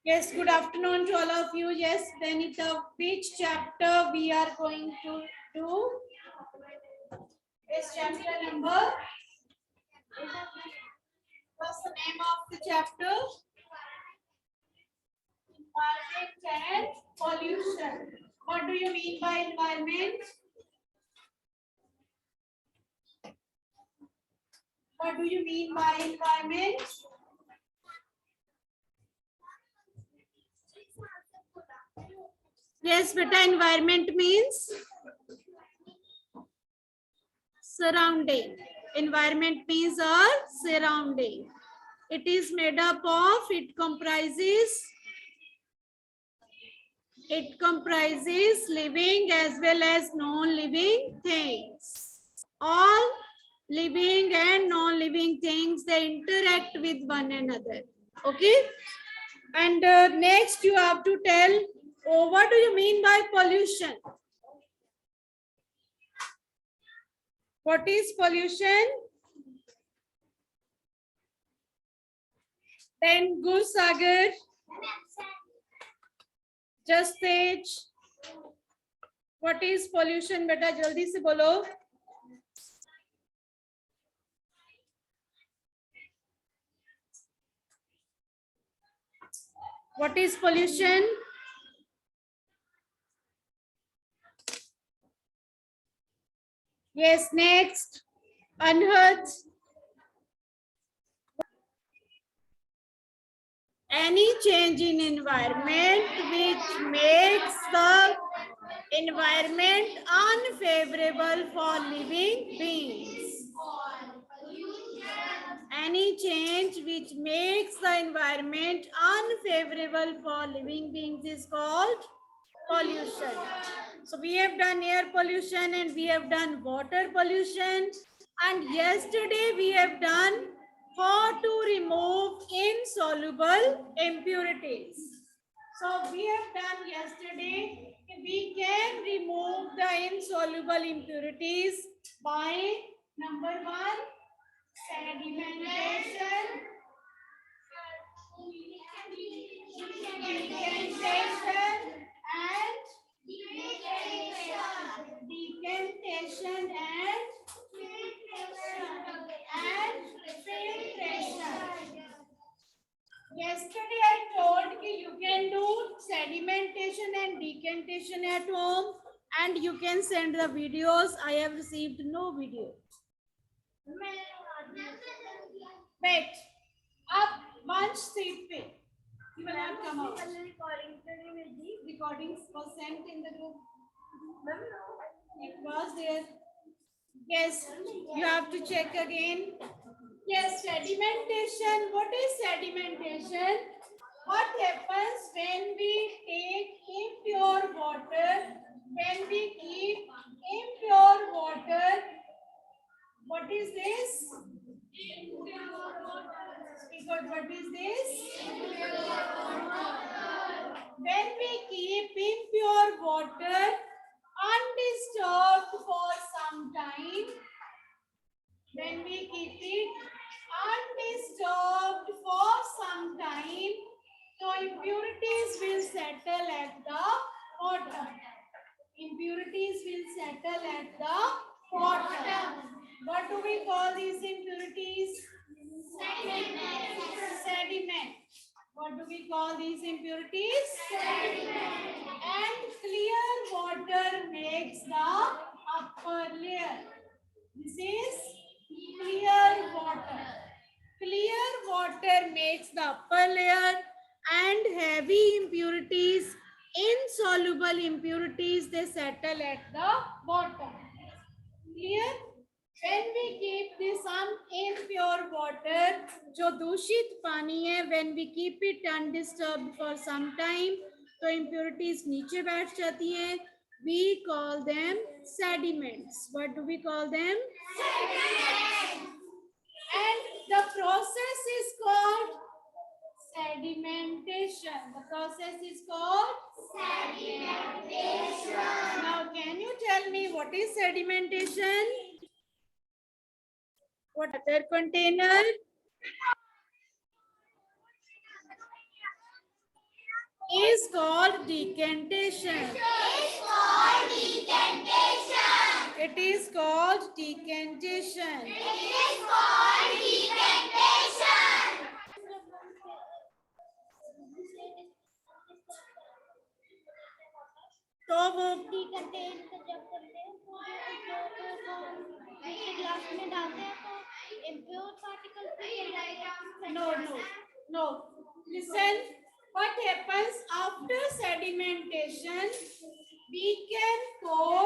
Yes, good afternoon to all of you. Yes, Benita, which chapter we are going to do? Yes, chapter number. What's the name of the chapter? Environment and pollution. What do you mean by environment? What do you mean by environment? Yes, beta, environment means surrounding. Environment means our surrounding. It is made up of, it comprises living as well as non-living things. All living and non-living things, they interact with one another. Okay. And next you have to tell, oh, what do you mean by pollution? What is pollution? Then Gusagar, just stage. What is pollution? बेटा जल्दी से बोलो. What is pollution? Yes, next. Anhad. Any change in environment which makes the environment unfavorable for living beings. Any change which makes the environment unfavorable for living beings is called pollution. So we have done air pollution and we have done water pollution, and yesterday we have done how to remove insoluble impurities. So we have done yesterday, we can remove the insoluble impurities by number 1, sedimentation, decantation and filtration. Yesterday I told you you can do sedimentation and decantation at home, and you can send the videos. I have received no video. Wait, up bunch seat पे. You will not come out. Recordings was sent in the group. It was there. Yes, you have to check again. Yes, sedimentation. What is sedimentation? What happens when we take impure water, when we keep impure water? What is this? Because what is this? When we keep impure water undisturbed for some time, when we keep it undisturbed for some time, so impurities will settle at the bottom. Impurities will settle at the bottom. What do we call these impurities? Sediment. What do we call these impurities? Sediment. And clear water makes the upper layer. This is clear water. Clear water makes the upper layer, and heavy impurities, insoluble impurities, they settle at the bottom. Clear? When we keep this impure water, जो दूषित पानी है, when we keep it undisturbed for some time, तो impurities नीचे बैठ जाती हैं. We call them sediments. What do we call them? Sediments. And the process is called sedimentation. The process is called sedimentation. Now, can you tell me what is sedimentation? What other container? is called decantation. It is called decantation. तो वो डिकंटेन को जब करते हैं तो जो हम नीचे ग्लास में डालते हैं तो impure particles no. Listen, what happens after sedimentation? We can pour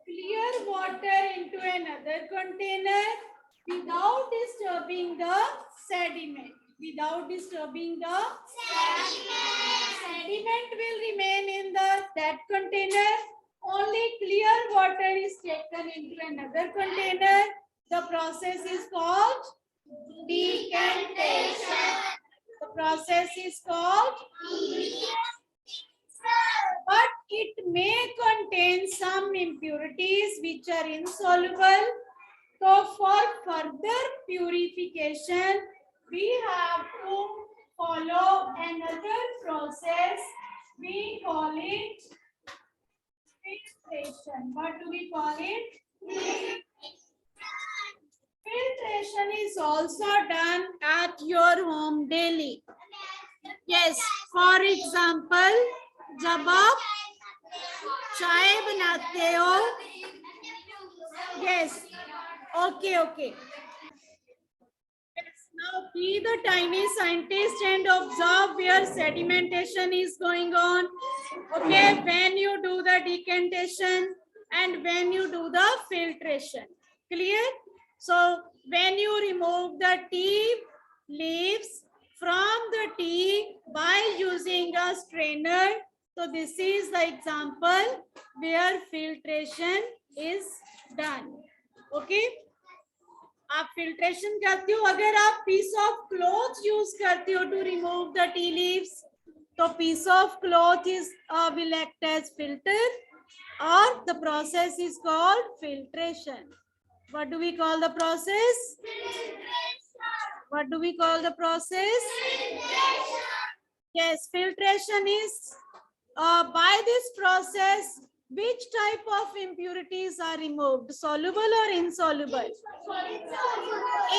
clear water into another container without disturbing the sediment. Without disturbing the sediment will remain in that container. Only clear water is taken into another container. The process is called decantation. The process is called but it may contain some impurities which are insoluble. So for further purification, we have to follow another process. We call it filtration. What do we call it? Filtration is also done at your home daily. Yes, for example, जब आप चाय बनाते हो, yes, okay. Now be the tiny scientist and observe where sedimentation is going on. Okay, when you do the decantation and when you do the filtration. Clear? So when you remove the tea leaves from the tea by using a strainer, so this is the example where filtration is done. Okay? आप filtration करते हो अगर आप piece of cloth use करते हो to remove the tea leaves तो piece of cloth is will act as filter और the process is called filtration. What do we call the process? What do we call the process? Yes, filtration is by this process which type of impurities are removed, soluble or insoluble?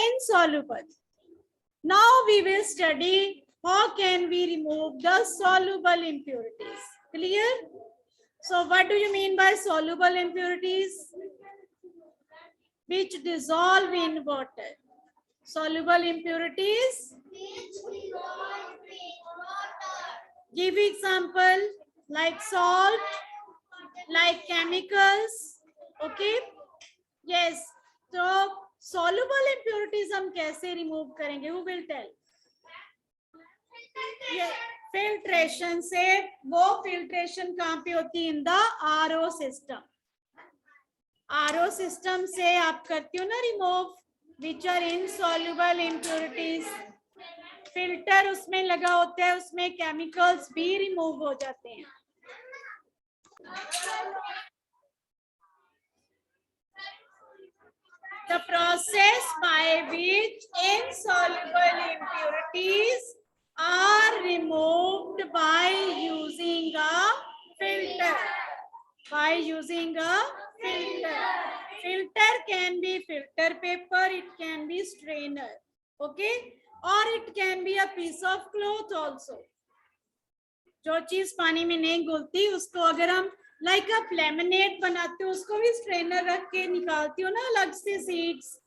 Insoluble. Now we will study how can we remove the soluble impurities. Clear? So what do you mean by soluble impurities? Which dissolve in water. Soluble impurities? Give example like salt, like chemicals. Okay? Yes. So soluble impurities हम कैसे remove करेंगे? Who will tell? Filtration से वो filtration कहाँ पे होती है? In the RO system. RO system से आप करते हो ना remove which are insoluble impurities. Filter उसमें लगा होता है उसमें केमिकल्स भी रिमूव हो जाते हैं. The process by which insoluble impurities are removed by using a filter. By using a filter. Filter can be filter paper, it can be strainer. Okay? Or it can be a piece of cloth also. जो चीज पानी में नहीं घुलती उसको अगर हम like आप lemonade बनाते हो उसको भी स्ट्रेनर रख के निकालती हो ना अलग से सीड्स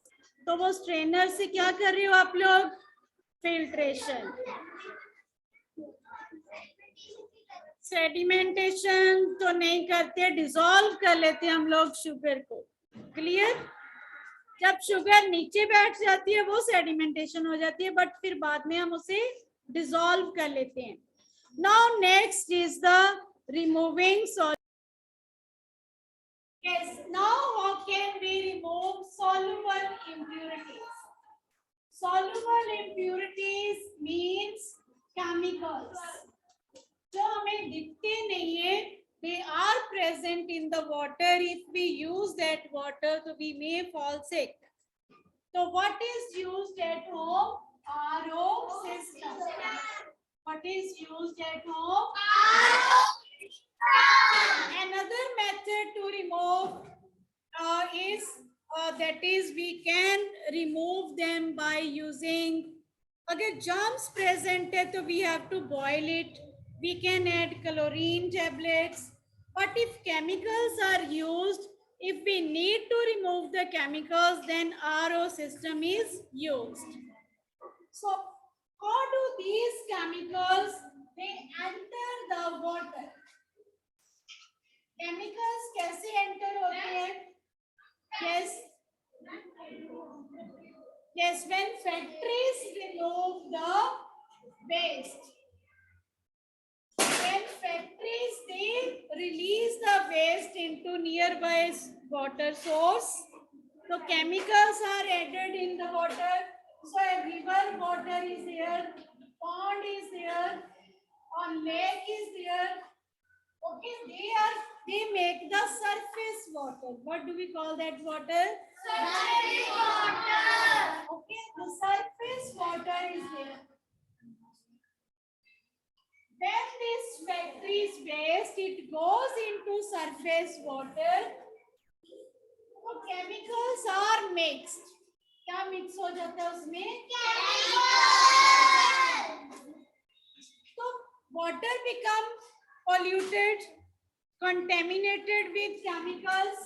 तो वो स्ट्रेनर से क्या कर रहे हो आप लोग फिल्ट्रेशन. सेडिमेंटेशन तो नहीं करते डिसॉल्व कर लेते हम लोग शुगर को. क्लियर? जब शुगर नीचे बैठ जाती है वो सेडिमेंटेशन हो जाती है बट फिर बाद में हम उसे डिसॉल्व कर लेते हैं. Now next is the removing soluble. Yes, now how can we remove soluble impurities? Soluble impurities means chemicals. जो हमें दिखते नहीं है, they are present in the water. If we use that water, so we may fall sick. So what is used at home? RO system. What is used at home. Another method to remove is that is we can remove them by using, अगर germs present है तो we have to boil it. We can add chlorine tablets. But if chemicals are used, if we need to remove the chemicals, then RO system is used. So how do these chemicals they enter the water? Chemicals कैसे enter होते हैं? Yes, when factories remove the waste. When factories they release the waste into nearby water source, so chemicals are added in the water. So a river water is there, pond is there, or lake is there. Okay, they make the surface water. What do we call that water? Surface water. Okay, the surface water is there. When this factory's waste it goes into surface water, so chemicals are mixed. क्या mix हो जाता है उसमें? So water become polluted, contaminated with chemicals,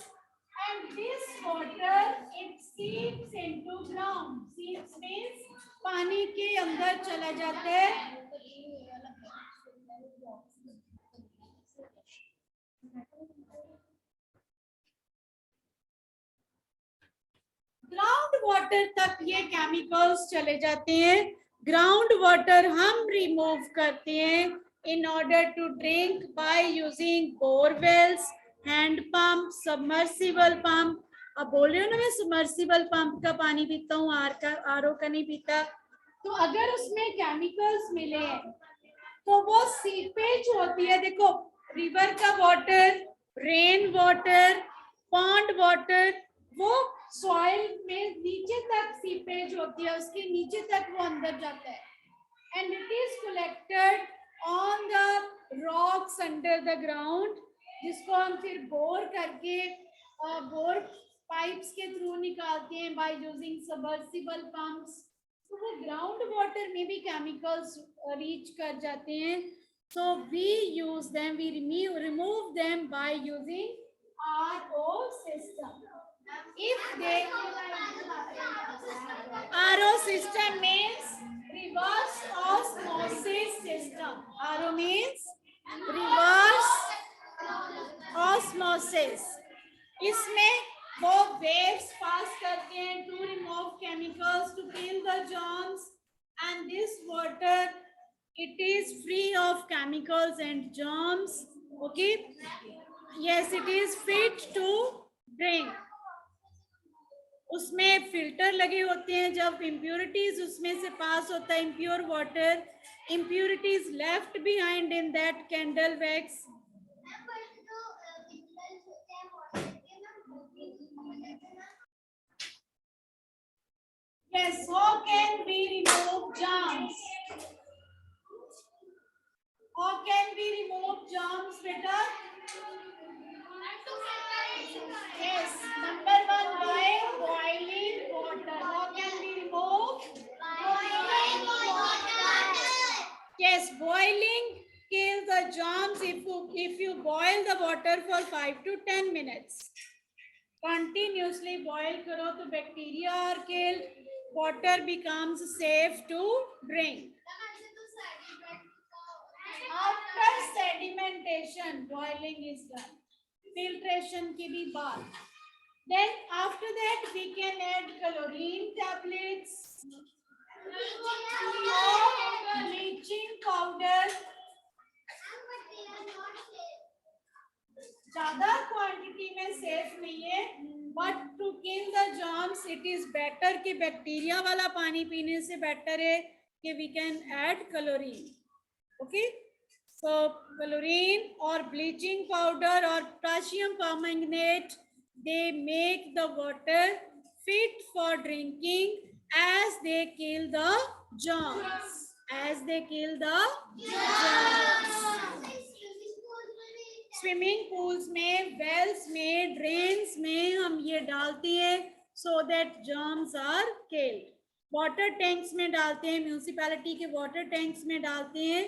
and this water it seeps into ground. Seeps means पानी के अंदर चला जाता है. ग्राउंड वाटर तक ये केमिकल्स चले जाते हैं. ग्राउंड वाटर हम रिमूव करते हैं in order to drink by using borewells, hand pump, submersible pump. अब बोल रही हूँ ना मैं submersible pump का पानी पीता हूँ, आरओ का नहीं पीता. तो अगर उसमें केमिकल्स मिले हैं तो वो सीपेज होती है. देखो रिवर का water, rain water, pond water, वो सॉइल में नीचे तक सीपेज होती है, उसके नीचे तक वो अंदर जाता है. And it is collected on the rocks under the ground, जिसको हम फिर बोर करके बोर पाइप्स के थ्रू निकालते हैं बाय यूजिंग सबमर्सिबल पंप्स. तो वो ग्राउंड वाटर में भी केमिकल्स रीच कर जाते हैं. So we use them, we remove them by using RO system. If they RO system means reverse osmosis system. RO means reverse osmosis. इसमें वो waves pass करते हैं to remove chemicals to kill the germs, and this water it is free of chemicals and germs. Okay. Yes, it is fit to drink. उसमें filter लगे होते हैं. जब impurities उसमें से पास होता है, impure water, impurities left behind in that candle wax. Yes, how can we remove germs? How can we remove germs, beta? Yes, number one, by boiling water. How can we remove? Boiling water. Yes, boiling kills the germs. If you boil the water for 5 to 10 minutes, continuously boil करो तो bacteria are killed. Water becomes safe to drink. After sedimentation, boiling is done. Filtration की भी बात. Then after that we can add chlorine tablets, bleaching powder. ज़्यादा quantity में safe नहीं है, but to kill the germs it is better कि bacteria वाला पानी पीने से बेटर है कि we can add chlorine. Okay. So chlorine or bleaching powder or potassium permanganate, they make the water fit for drinking as they kill the germs. as they kill the germs. Swimming pools में, Wales में, drains में हम ये डालते हैं so that germs are killed. Water tanks में डालते हैं, म्यूनिसिपैलिटी के वाटर टैंक्स में डालते हैं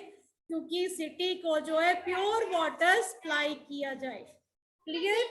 क्योंकि सिटी को जो है प्योर वाटर सप्लाई किया जाए. क्लियर?